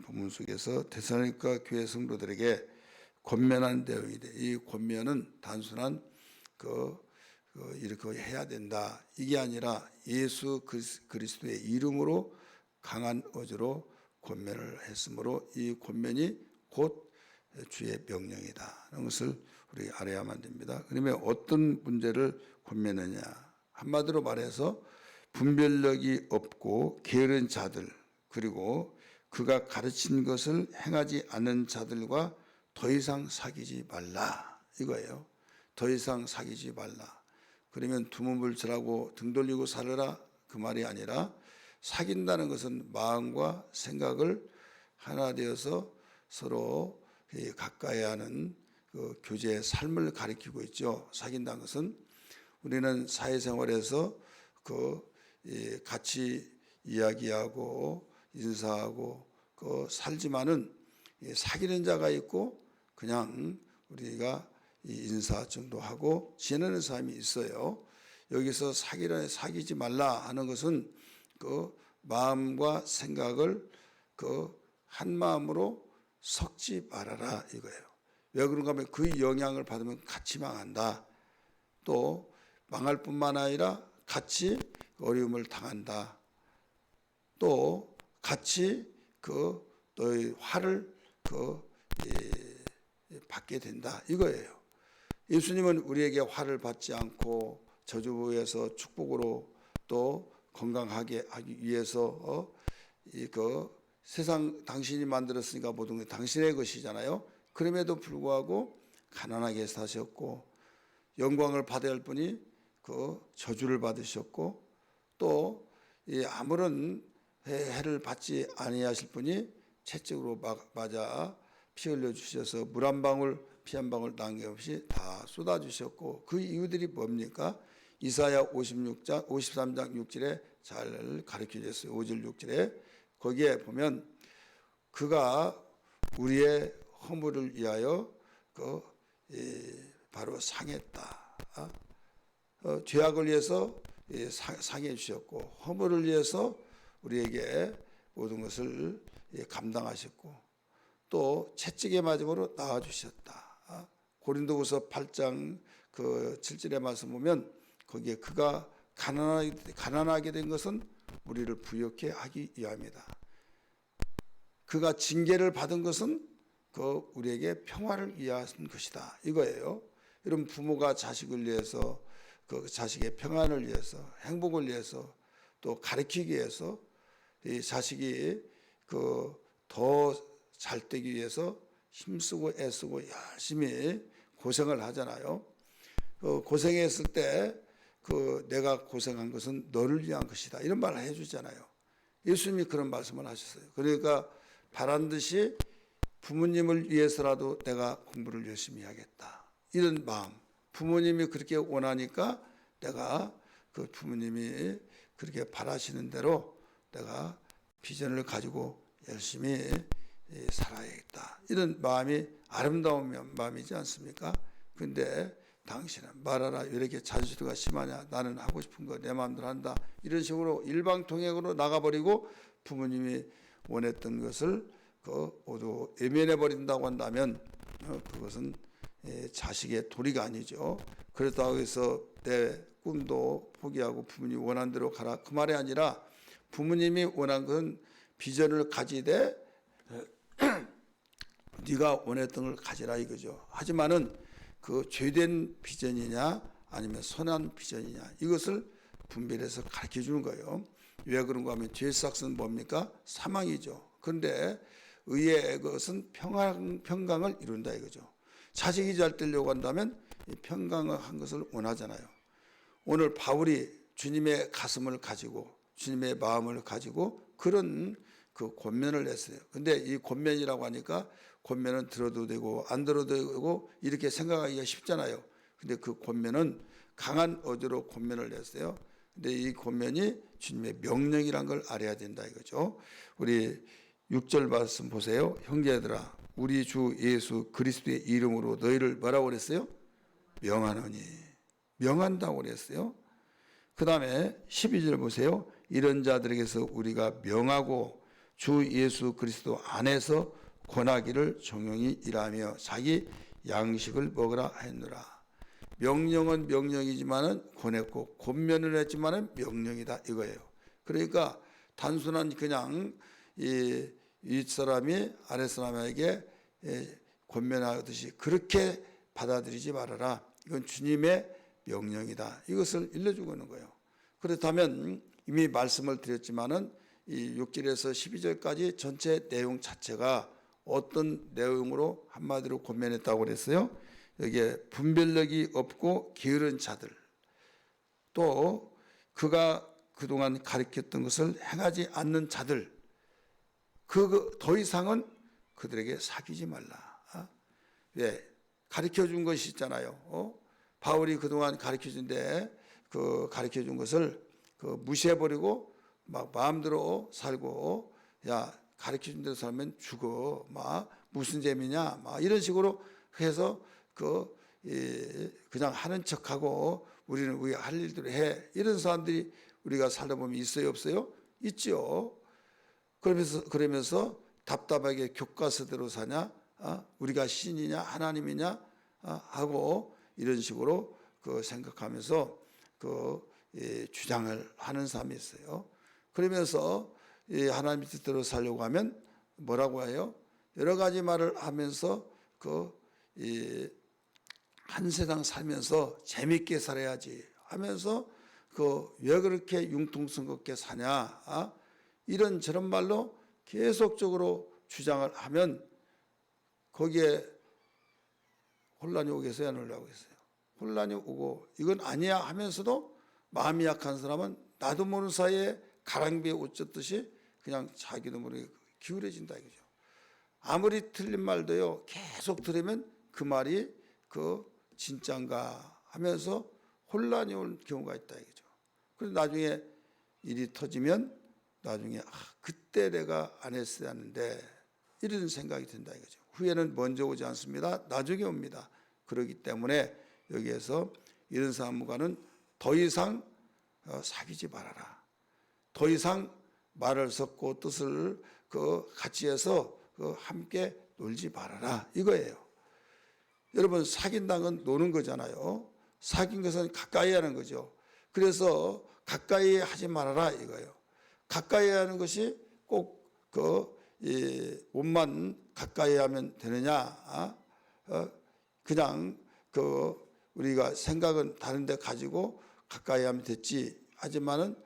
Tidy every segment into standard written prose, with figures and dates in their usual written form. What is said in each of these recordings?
부분 속에서 데살로니가 교회 성도들에게 권면한 내용인데, 이 권면은 단순한 이렇게 해야 된다 이게 아니라 예수 그리스도의 이름으로 강한 어조로 권면을 했으므로 이 권면이 곧 주의 명령이다 하는 것을 우리 알아야만 됩니다. 그러면 어떤 문제를 권면하냐, 한마디로 말해서 분별력이 없고 게으른 자들, 그리고 그가 가르친 것을 행하지 않는 자들과 더 이상 사귀지 말라 이거예요. 더 이상 사귀지 말라. 그러면 두문불출하고 등 돌리고 살으라 그 말이 아니라, 사귄다는 것은 마음과 생각을 하나 되어서 서로 가까이 하는 그 교제의 삶을 가리키고 있죠. 사귄다는 것은 우리는 사회생활에서 같이 이야기하고 인사하고 살지만은 사귀는 자가 있고 그냥 우리가 인사 정도 하고 지내는 사람이 있어요. 여기서 사귀지 말라 하는 것은 마음과 생각을 한 마음으로 섞지 말아라 이거예요. 왜 그런가 하면 그 영향을 받으면 같이 망한다. 또 망할 뿐만 아니라 같이 어려움을 당한다. 또 같이 너의 화를 받게 된다 이거예요. 예수님은 우리에게 화를 받지 않고 저주에서 축복으로 또 건강하게 하기 위해서 세상 당신이 만들었으니까 모든 게 당신의 것이잖아요. 그럼에도 불구하고 가난하게 사셨고, 영광을 받아야 할 분이 저주를 받으셨고, 또 아무런 해를 받지 아니하실 분이 채찍으로 맞아 피 흘려 주셔서 물 한 방울 피 한 방울 남김없이 다 쏟아 주셨고, 그 이유들이 뭡니까? 이사야 53장 6절에 잘 가르쳐 줬어요. 5절 6절에 거기에 보면 그가 우리의 허물을 위하여 바로 상했다. 죄악을 위해서 상해 주셨고, 허물을 위해서 우리에게 모든 것을 감당하셨고, 또 채찍의 맞음으로 낳아 주셨다. 고린도후서 8장 7절의 말씀 보면 거기에 그가 가난하게 된 것은 우리를 부유케 하기 위함이다. 그가 징계를 받은 것은 우리에게 평화를 위한 것이다 이거예요. 이런 부모가 자식을 위해서, 자식의 평안을 위해서, 행복을 위해서, 또 가르치기 위해서 이 자식이 더 잘 되기 위해서 힘쓰고 애쓰고 열심히 고생을 하잖아요. 고생했을 때 내가 고생한 것은 너를 위한 것이다 이런 말을 해주잖아요. 예수님이 그런 말씀을 하셨어요. 그러니까 바란 듯이 부모님을 위해서라도 내가 공부를 열심히 하겠다 이런 마음, 부모님이 그렇게 원하니까 내가 부모님이 그렇게 바라시는 대로 내가 비전을 가지고 열심히 살아야겠다 이런 마음이 아름다운 마음이지 않습니까? 근데 당신은 말하라 왜 이렇게 자주가 심하냐, 나는 하고 싶은 거 내 마음대로 한다 이런 식으로 일방통행으로 나가버리고 부모님이 원했던 것을 모두 외면해 버린다고 한다면 그것은 자식의 도리가 아니죠. 그렇다고 해서 내 꿈도 포기하고 부모님이 원한 대로 가라 그 말이 아니라, 부모님이 원한 것은 비전을 가지되 네가 원했던 걸 가지라 이거죠. 하지만은 죄된 비전이냐 아니면 선한 비전이냐 이것을 분별해서 가르쳐 주는 거예요. 왜 그런가 하면 죄의 삭은 뭡니까? 사망이죠. 그런데 의의 것은 평강을 이룬다 이거죠. 자식이 잘 되려고 한다면 평강을 한 것을 원하잖아요. 오늘 바울이 주님의 가슴을 가지고 주님의 마음을 가지고 그런 권면을 했어요. 근데 이 권면이라고 하니까 권면은 들어도 되고 안 들어도 되고 이렇게 생각하기가 쉽잖아요. 근데 그 권면은 강한 어조로 권면을 했어요. 근데 이 권면이 주님의 명령이란 걸 알아야 된다 이거죠. 우리 6절 말씀 보세요. 형제들아 우리 주 예수 그리스도의 이름으로 너희를 뭐라고 그랬어요? 명하노니. 명한다고 그랬어요. 그 다음에 12절 보세요. 이런 자들에게서 우리가 명하고 주 예수 그리스도 안에서 권하기를 종용히 일하며 자기 양식을 먹으라 했느라. 명령은 명령이지만은 권했고 권면을 했지만은 명령이다 이거예요. 그러니까 단순한 그냥 이 윗사람이 아랫사람에게 권면하듯이 그렇게 받아들이지 말아라. 이건 주님의 명령이다. 이것을 일러주고 있는 거예요. 그렇다면 이미 말씀을 드렸지만은 이 6절에서 12절까지 전체 내용 자체가 어떤 내용으로 한마디로 권면했다고 그랬어요? 여기에 분별력이 없고 게으른 자들, 또 그가 그동안 가르쳤던 것을 행하지 않는 자들, 더 이상은 그들에게 사귀지 말라. 왜? 가르쳐준 것이 있잖아요. 바울이 그동안 가르쳐준데 그 가르쳐준 것을 무시해버리고 막 마음대로 살고, 야 가르쳐준 대로 살면 죽어, 막 무슨 재미냐, 막 이런 식으로 해서 그냥 하는 척하고 우리는 우리가 할 일대로 해, 이런 사람들이 우리가 살다 보면 있어요 없어요? 있죠. 그러면서 답답하게 교과서대로 사냐, 우리가 신이냐 하나님이냐 하고 이런 식으로 생각하면서 주장을 하는 사람이 있어요. 그러면서 하나님 뜻대로 살려고 하면 뭐라고 해요? 여러 가지 말을 하면서 한 세상 살면서 재밌게 살아야지 하면서 왜 그렇게 융통스럽게 사냐, 이런 저런 말로 계속적으로 주장을 하면 거기에 혼란이 오겠어요, 안 오겠어요? 혼란이 오고 이건 아니야 하면서도 마음이 약한 사람은 나도 모르는 사이에 가랑비에 옷 젖듯이 그냥 자기도 모르게 기울어진다 이거죠. 아무리 틀린 말도요, 계속 들으면 그 말이 진짠가 하면서 혼란이 올 경우가 있다 이거죠. 그래서 나중에 일이 터지면 나중에 그때 내가 안 했어야 하는데 이런 생각이 든다 이거죠. 후회는 먼저 오지 않습니다. 나중에 옵니다. 그렇기 때문에 여기에서 이런 사람과는 더 이상 사귀지 말아라. 더 이상 말을 섞고 뜻을 같이 해서 함께 놀지 말아라 이거예요. 여러분, 사귄다는 건 노는 거잖아요. 사귄 것은 가까이 하는 거죠. 그래서 가까이 하지 말아라 이거예요. 가까이 하는 것이 꼭 옷만 가까이 하면 되느냐? 그냥 우리가 생각은 다른데 가지고 가까이 하면 됐지. 하지만은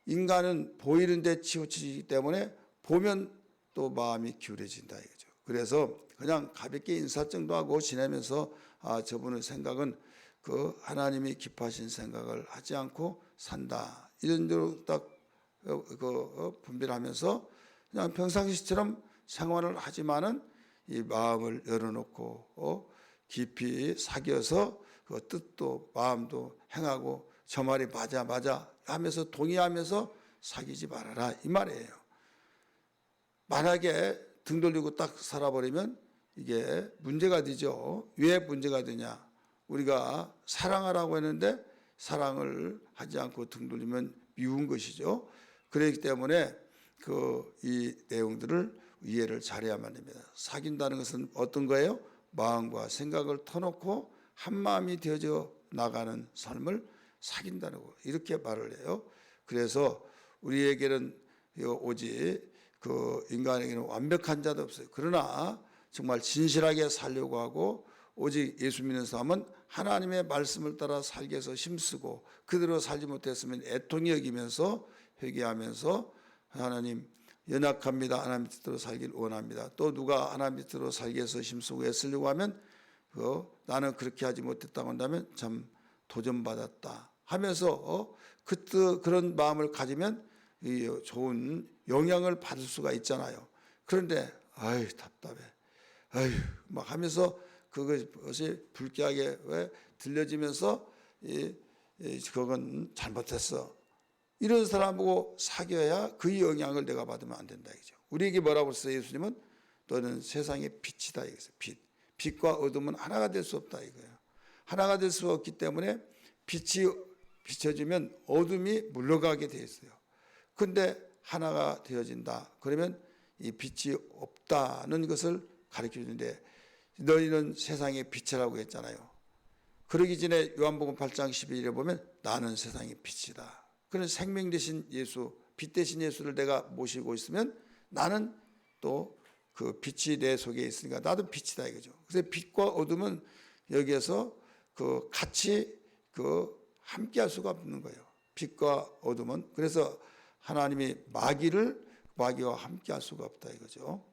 인간은 보이는 데 치우치기 때문에 보면 또 마음이 기울어진다 이거죠. 그래서 그냥 가볍게 인사 정도 하고 지내면서 저분의 생각은 하나님이 기뻐하신 생각을 하지 않고 산다, 이런 대로 딱 분별하면서 그냥 평상시처럼 생활을 하지만은 이 마음을 열어놓고 깊이 사귀어서 뜻도 마음도 행하고 저 말이 맞아 하면서 동의하면서 사귀지 말아라 이 말이에요. 만약에 등 돌리고 딱 살아버리면 이게 문제가 되죠. 왜 문제가 되냐? 우리가 사랑하라고 했는데 사랑을 하지 않고 등 돌리면 미운 것이죠. 그렇기 때문에 이 내용들을 이해를 잘해야만 됩니다. 사귄다는 것은 어떤 거예요? 마음과 생각을 터놓고 한 마음이 되어져 나가는 삶을 사귄다는 거, 이렇게 말을 해요. 그래서 우리에게는 오직 인간에게는 완벽한 자도 없어요. 그러나 정말 진실하게 살려고 하고 오직 예수 믿는 사람은 하나님의 말씀을 따라 살기 위해서 힘쓰고 그대로 살지 못했으면 애통히 여기면서 회개하면서 하나님 연약합니다. 하나님 뜻대로 살길 원합니다. 또 누가 하나님 뜻대로 살기 위해서 힘쓰고 애쓰려고 하면 나는 그렇게 하지 못했다고 한다면 참 도전받았다 하면서 그런 마음을 가지면 좋은 영향을 받을 수가 있잖아요. 그런데 아유 답답해, 아유 막 하면서 그것이 불쾌하게 왜 들려지면서 그건 잘못했어, 이런 사람하고 사귀어야 그 영향을 내가 받으면 안 된다 이거죠. 우리에게 뭐라고 했어요? 예수님은 너는 세상의 빛이다 이거죠. 빛과 어둠은 하나가 될 수 없다 이거예요. 하나가 될 수 없기 때문에 빛이 비춰지면 어둠이 물러가게 돼 있어요. 근데 하나가 되어진다 그러면 이 빛이 없다는 것을 가르쳐 주는데 너희는 세상의 빛이라고 했잖아요. 그러기 전에 요한복음 8장 12절에 보면 나는 세상의 빛이다. 그런 생명 되신 예수, 빛 되신 예수를 내가 모시고 있으면 나는 또 그 빛이 내 속에 있으니까 나도 빛이다 이거죠. 그래서 빛과 어둠은 여기에서 그 같이 그 함께할 수가 없는 거예요. 빛과 어둠은. 그래서 하나님이 마귀와 함께할 수가 없다 이거죠.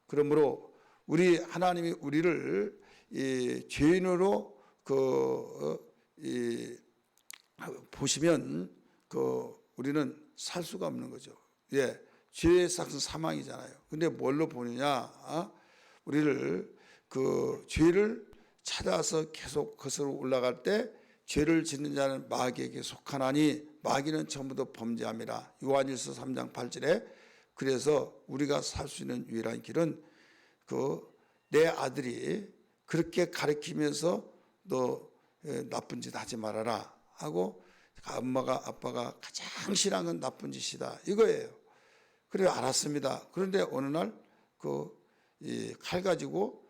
그러므로 하나님이 우리를 이 죄인으로 보시면 우리는 살 수가 없는 거죠. 예, 죄의 삭은 사망이잖아요. 근데 뭘로 보느냐? 우리를 죄를 찾아서 계속 거슬러 올라갈 때 죄를 짓는 자는 마귀에게 속하나니 마귀는 전부도 범죄함이라. 요한일서 3장 8절에 그래서 우리가 살 수 있는 유일한 길은 내 아들이 그렇게 가르치면서 너 나쁜 짓 하지 말아라 하고 엄마가 아빠가 가장 싫어하는 건 나쁜 짓이다 이거예요. 그래 알았습니다. 그런데 어느 날 칼 가지고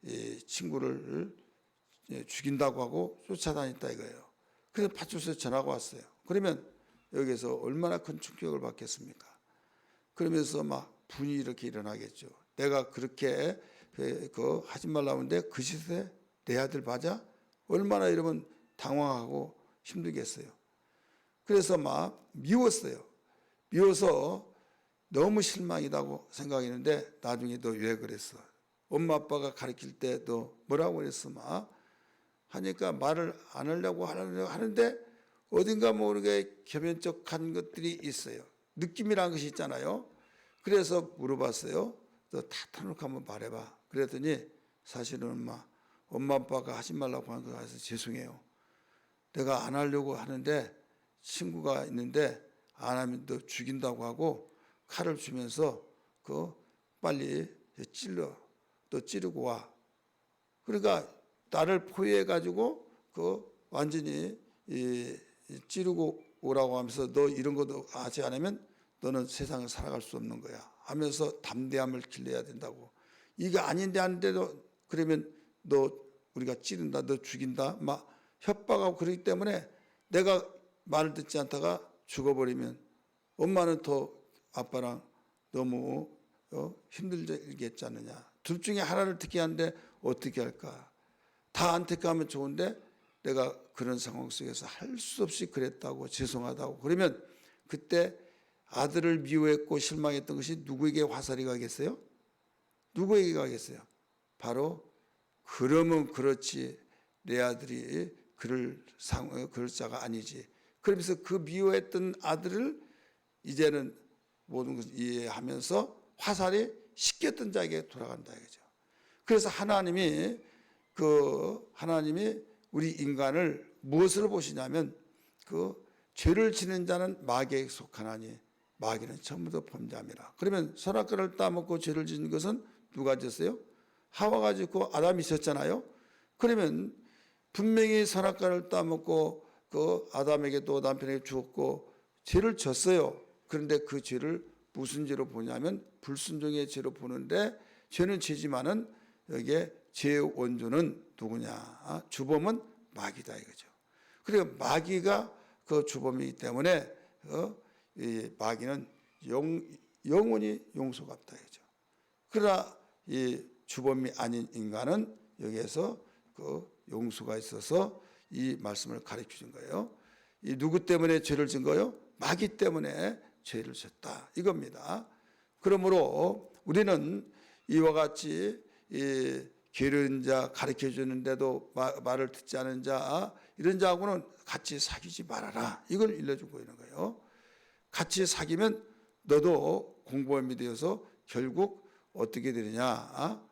이 친구를 죽인다고 하고 쫓아다녔다 이거예요. 그래서 파출소에 전화가 왔어요. 그러면 여기서 얼마나 큰 충격을 받겠습니까? 그러면서 막 분이 이렇게 일어나겠죠. 내가 그렇게 하지 말라고 하는데 그 시대에 내 아들 맞아? 얼마나 이러면 당황하고 힘들겠어요. 그래서 막 미웠어요. 미워서 너무 실망이라고 생각했는데 나중에 너 왜 그랬어? 엄마 아빠가 가르칠 때 너 뭐라고 그랬어? 막 하니까 말을 안 하려고 하는데 어딘가 모르게 겸연쩍한 것들이 있어요. 느낌이라는 것이 있잖아요. 그래서 물어봤어요. 너 다 터놓고 한번 말해봐. 그랬더니 사실은 엄마 아빠가 하지 말라고 하는 거 같아서 죄송해요. 내가 안 하려고 하는데 친구가 있는데 안 하면 너 죽인다고 하고 칼을 주면서 빨리 너 찌르고 와. 그러니까 나를 포위해 가지고 완전히 찌르고 오라고 하면서 너 이런 것도 하지 않으면 너는 세상을 살아갈 수 없는 거야 하면서 담대함을 길러야 된다고. 이게 아닌데 하는데도 그러면 너 우리가 찌른다, 너 죽인다 막 협박하고 그러기 때문에 내가 말을 듣지 않다가 죽어버리면 엄마는 더 아빠랑 너무 힘들겠지 않느냐. 둘 중에 하나를 택해야 하는데 어떻게 할까. 다 안 택하면 좋은데 내가 그런 상황 속에서 할 수 없이 그랬다고 죄송하다고 그러면 그때 아들을 미워했고 실망했던 것이 누구에게 화살이 가겠어요? 누구에게 가겠어요? 바로 그러면 그렇지 내 아들이 그럴 자가 아니지. 그러면서 그 미워했던 아들을 이제는 모든 것을 이해하면서 화살이 씻겼던 자에게 돌아간다 이거죠. 그래서 하나님이 우리 인간을 무엇으로 보시냐면 죄를 지는 자는 마귀에게 속하나니 마귀는 전부도 범죄함이라. 그러면 선악과를 따먹고 죄를 지은 것은 누가 졌어요? 하와가 짓고 아담이 졌잖아요. 그러면 분명히 선악과를 따먹고 아담에게 또 남편에게 주었고 죄를 졌어요. 그런데 그 죄를 무슨 죄로 보냐면 불순종의 죄로 보는데 죄는 죄지만은 여기에 죄의 원조는 누구냐? 주범은 마귀다 이거죠. 그리고 마귀가 그 주범이기 때문에 이 마귀는 영원히 용서가 없다 이거죠. 그러나 이 주범이 아닌 인간은 여기에서 용서가 있어서 이 말씀을 가르쳐 준 거예요. 이 누구 때문에 죄를 진 거예요? 마귀 때문에 죄를 졌다 이겁니다. 그러므로 우리는 이와 같이 이 게으른 자 가르쳐 주는데도 말을 듣지 않은 자 이런 자하고는 같이 사귀지 말아라 이걸 일러주고 있는 거예요. 같이 사귀면 너도 공범이 되어서 결국 어떻게 되느냐?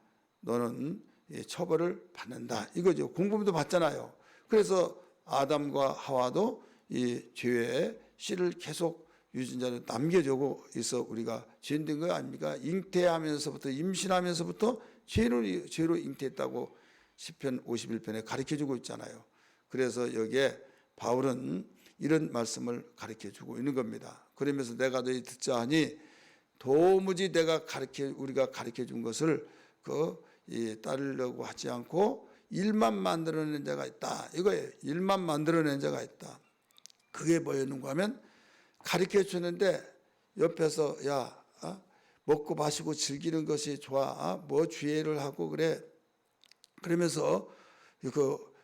너는 처벌을 받는다 이거죠. 공범도 받잖아요. 그래서 아담과 하와도 이 죄의 씨를 계속 유전자를 남겨주고 있어 우리가 죄인된 거 아닙니까? 잉태하면서부터 임신하면서부터 죄로 잉태했다고 시편 51편에 가르쳐주고 있잖아요. 그래서 여기에 바울은 이런 말씀을 가르쳐주고 있는 겁니다. 그러면서 내가 너희 듣자 하니 도무지 우리가 가르쳐 준 것을 따르려고 하지 않고 일만 만들어낸 자가 있다. 이거예요. 일만 만들어낸 자가 있다. 그게 뭐였는가 하면 가르쳐 주는데 옆에서 야 먹고 마시고 즐기는 것이 좋아. 뭐 주의를 하고 그래. 그러면서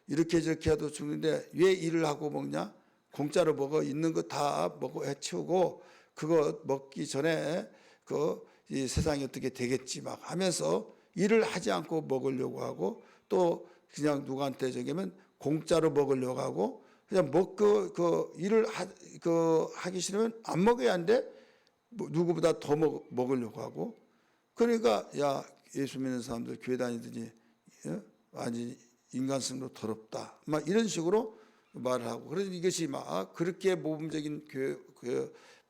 이렇게 저렇게 해도 죽는데 왜 일을 하고 먹냐? 공짜로 먹어. 있는 거 다 먹어 해치우고 그거 먹기 전에 이 세상이 어떻게 되겠지 막 하면서 일을 하지 않고 먹으려고 하고 또 그냥 누구한테 저기면 공짜로 먹으려고 하고 그냥 일을 하기 싫으면 안 먹어야 한대. 누구보다 더 먹으려고 하고. 그러니까 야 예수 믿는 사람들 교회 다니더니 아니 인간성도 더럽다. 막 이런 식으로 말을 하고. 그래서 이것이 막 그렇게 모범적인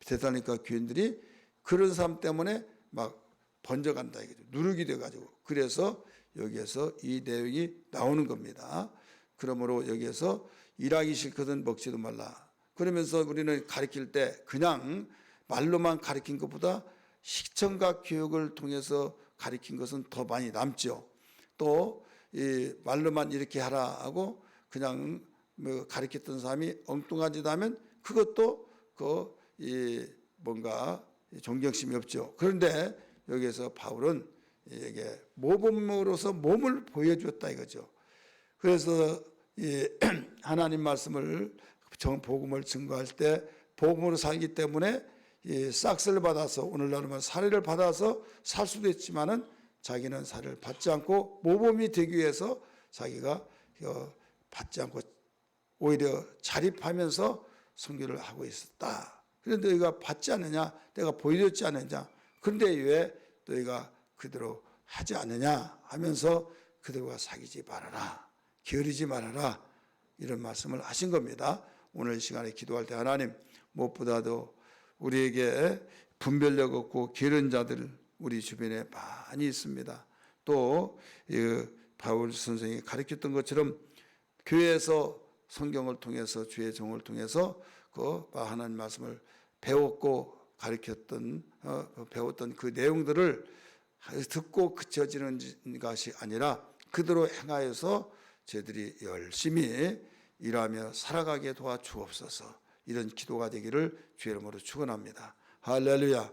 대사니까 교인들이 그런 사람 때문에 막 번져간다 이거죠. 누룩이 돼가지고. 그래서 여기에서 이 내용이 나오는 겁니다. 그러므로 여기에서 일하기 싫거든 먹지도 말라. 그러면서 우리는 가르칠 때 그냥 말로만 가르친 것보다 시청각 교육을 통해서 가르친 것은 더 많이 남죠. 또 이 말로만 이렇게 하라 하고 그냥 가르쳤던 사람이 엉뚱한 짓 하면 그것도 뭔가 존경심이 없죠. 그런데 여기에서 바울은 이게 모범으로서 몸을 보여주었다 이거죠. 그래서 하나님 말씀을 복음을 증거할 때 복음으로 살기 때문에 싹스를 받아서 오늘날은 사례를 받아서 살 수도 있지만은 자기는 사례를 받지 않고 모범이 되기 위해서 자기가 받지 않고 오히려 자립하면서 선교를 하고 있었다. 그런데 너희가 받지 않느냐? 내가 보여줬지 않느냐? 그런데 왜 너희가 그대로 하지 않느냐? 하면서 그들과 사귀지 말아라. 게으르지 말아라. 이런 말씀을 하신 겁니다. 오늘 시간에 기도할 때 하나님 무엇보다도 우리에게 분별력 없고 게으른 자들 우리 주변에 많이 있습니다. 또 바울 선생이 가르쳤던 것처럼 교회에서 성경을 통해서 주의 종을 통해서 하나님 말씀을 배웠고 배웠던 그 내용들을 듣고 그쳐지는 것이 아니라 그대로 행하여서 저희들이 열심히 일하며 살아가게 도와주옵소서. 이런 기도가 되기를 주의 이름으로 축원합니다. 할렐루야.